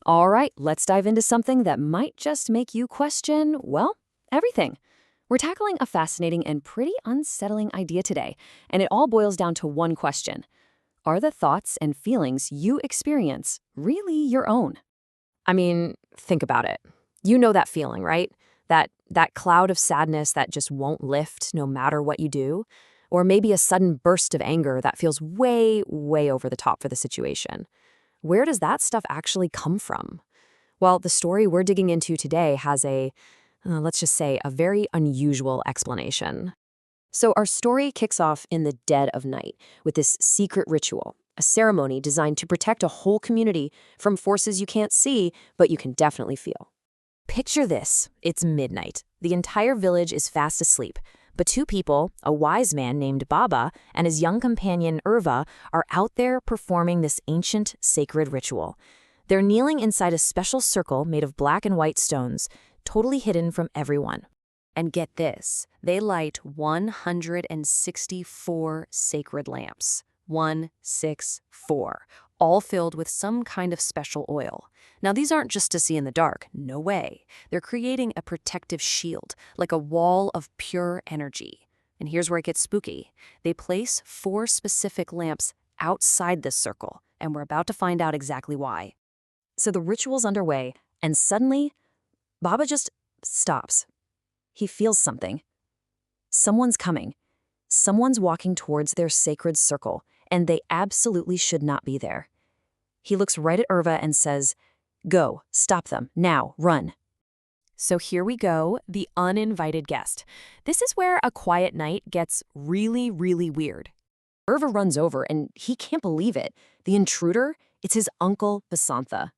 All right, let's dive into something that might just make you question, well, everything. We're tackling a fascinating and pretty unsettling idea today, and it all boils down to one question. Are the thoughts and feelings you experience really your own? I mean, think about it. You know that feeling, right? That cloud of sadness that just won't lift no matter what you do? Or maybe a sudden burst of anger that feels way, way over the top for the situation. Where does that stuff actually come from? Well, the story we're digging into today has let's just say, a very unusual explanation. So our story kicks off in the dead of night with this secret ritual, a ceremony designed to protect a whole community from forces you can't see, but you can definitely feel. Picture this. It's midnight. The entire village is fast asleep, but two people, a wise man named Baba and his young companion Urva, are out there performing this ancient sacred ritual. They're kneeling inside a special circle made of black and white stones, totally hidden from everyone. And get this, they light 164 sacred lamps. 164, all filled with some kind of special oil. Now, these aren't just to see in the dark. No way. They're creating a protective shield, like a wall of pure energy. And here's where it gets spooky. They place 4 specific lamps outside this circle, and we're about to find out exactly why. So the ritual's underway, and suddenly, Baba just stops. He feels something. Someone's coming. Someone's walking towards their sacred circle, and they absolutely should not be there. He looks right at Urva and says, "Go, stop them, now, run." So here we go, the uninvited guest. This is where a quiet night gets really, really weird. Urva runs over, and he can't believe it. The intruder, it's his uncle, Basantha.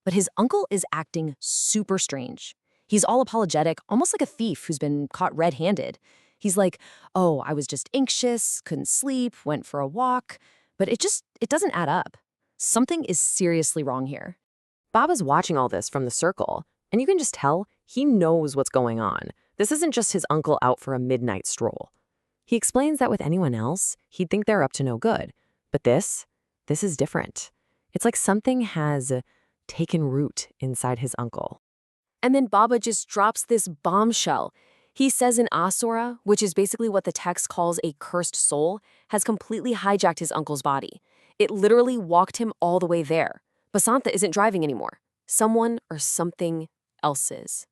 But his uncle is acting super strange. He's all apologetic, almost like a thief who's been caught red-handed. He's like, "Oh, I was just anxious, couldn't sleep, went for a walk." But it doesn't add up. Something is seriously wrong here. Baba's watching all this from the circle, and you can just tell he knows what's going on. This isn't just his uncle out for a midnight stroll. He explains that with anyone else, he'd think they're up to no good. But this is different. It's like something has taken root inside his uncle. And then Baba just drops this bombshell. He says an Asurrah, which is basically what the text calls a cursed soul, has completely hijacked his uncle's body. It literally walked him all the way there. Basantha isn't driving anymore. Someone or something else is.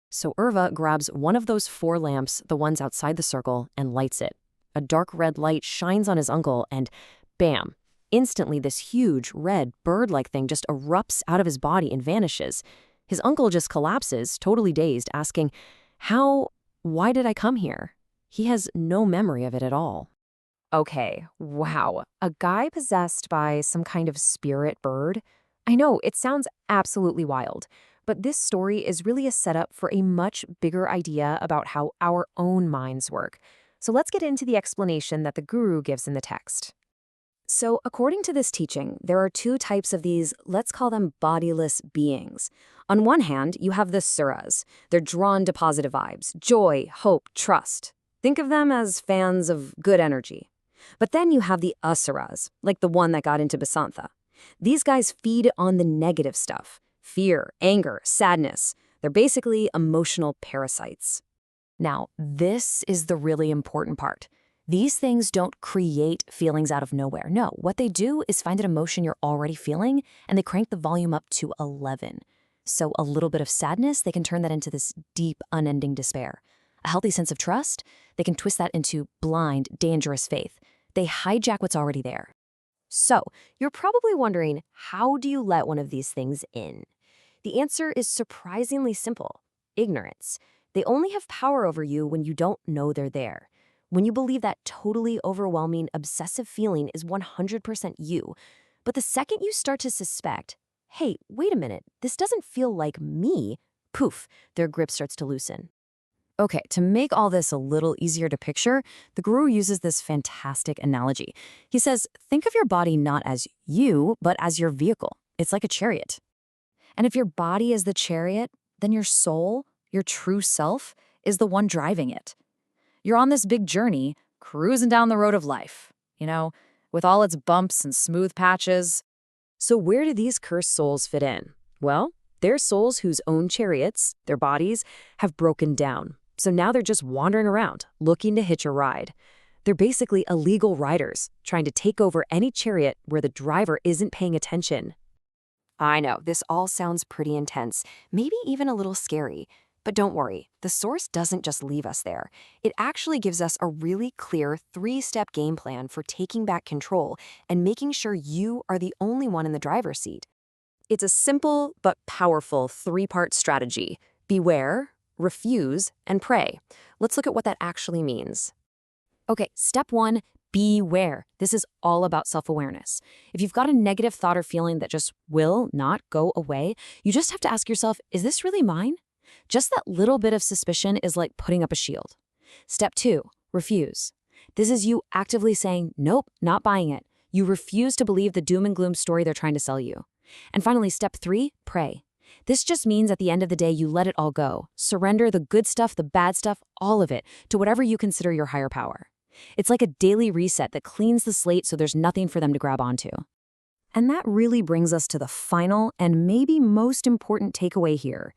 So Urva grabs one of those 4 lamps, the ones outside the circle, and lights it. A dark red light shines on his uncle, and bam! Instantly, this huge, red, bird-like thing just erupts out of his body and vanishes. His uncle just collapses, totally dazed, asking, why did I come here? He has no memory of it at all. Okay, wow. A guy possessed by some kind of spirit bird? I know, it sounds absolutely wild, but this story is really a setup for a much bigger idea about how our own minds work. So let's get into the explanation that the guru gives in the text. So according to this teaching, there are 2 types of these, let's call them bodiless beings. On one hand, you have the Surrahs. They're drawn to positive vibes, joy, hope, trust. Think of them as fans of good energy. But then you have the Asurrahs, like the one that got into Basantha. These guys feed on the negative stuff, fear, anger, sadness. They're basically emotional parasites. Now, this is the really important part. These things don't create feelings out of nowhere. No, what they do is find an emotion you're already feeling, and they crank the volume up to 11. So a little bit of sadness, they can turn that into this deep, unending despair. A healthy sense of trust, they can twist that into blind, dangerous faith. They hijack what's already there. So, you're probably wondering, how do you let one of these things in? The answer is surprisingly simple: ignorance. They only have power over you when you don't know they're there. When you believe that totally overwhelming, obsessive feeling is 100% you. But the second you start to suspect, hey, wait a minute, this doesn't feel like me, poof, their grip starts to loosen. Okay, to make all this a little easier to picture, the guru uses this fantastic analogy. He says, think of your body not as you, but as your vehicle. It's like a chariot. And if your body is the chariot, then your soul, your true self, is the one driving it. You're on this big journey, cruising down the road of life, with all its bumps and smooth patches. So where do these cursed souls fit in? Well, they're souls whose own chariots, their bodies, have broken down. So now they're just wandering around, looking to hitch a ride. They're basically illegal riders, trying to take over any chariot where the driver isn't paying attention. I know, this all sounds pretty intense, maybe even a little scary. But don't worry, the source doesn't just leave us there. It actually gives us a really clear 3-step game plan for taking back control and making sure you are the only one in the driver's seat. It's a simple but powerful 3-part strategy. Beware, refuse, and pray. Let's look at what that actually means. Okay, step 1, beware. This is all about self-awareness. If you've got a negative thought or feeling that just will not go away, you just have to ask yourself, is this really mine? Just that little bit of suspicion is like putting up a shield. Step 2, refuse. This is you actively saying, nope, not buying it. You refuse to believe the doom and gloom story they're trying to sell you. And finally, step 3, pray. This just means at the end of the day, you let it all go. Surrender the good stuff, the bad stuff, all of it, to whatever you consider your higher power. It's like a daily reset that cleans the slate so there's nothing for them to grab onto. And that really brings us to the final and maybe most important takeaway here.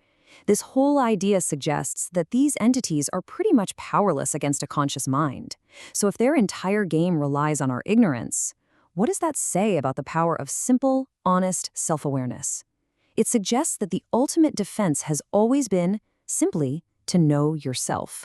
This whole idea suggests that these entities are pretty much powerless against a conscious mind. So if their entire game relies on our ignorance, what does that say about the power of simple, honest self-awareness? It suggests that the ultimate defense has always been, simply, to know yourself.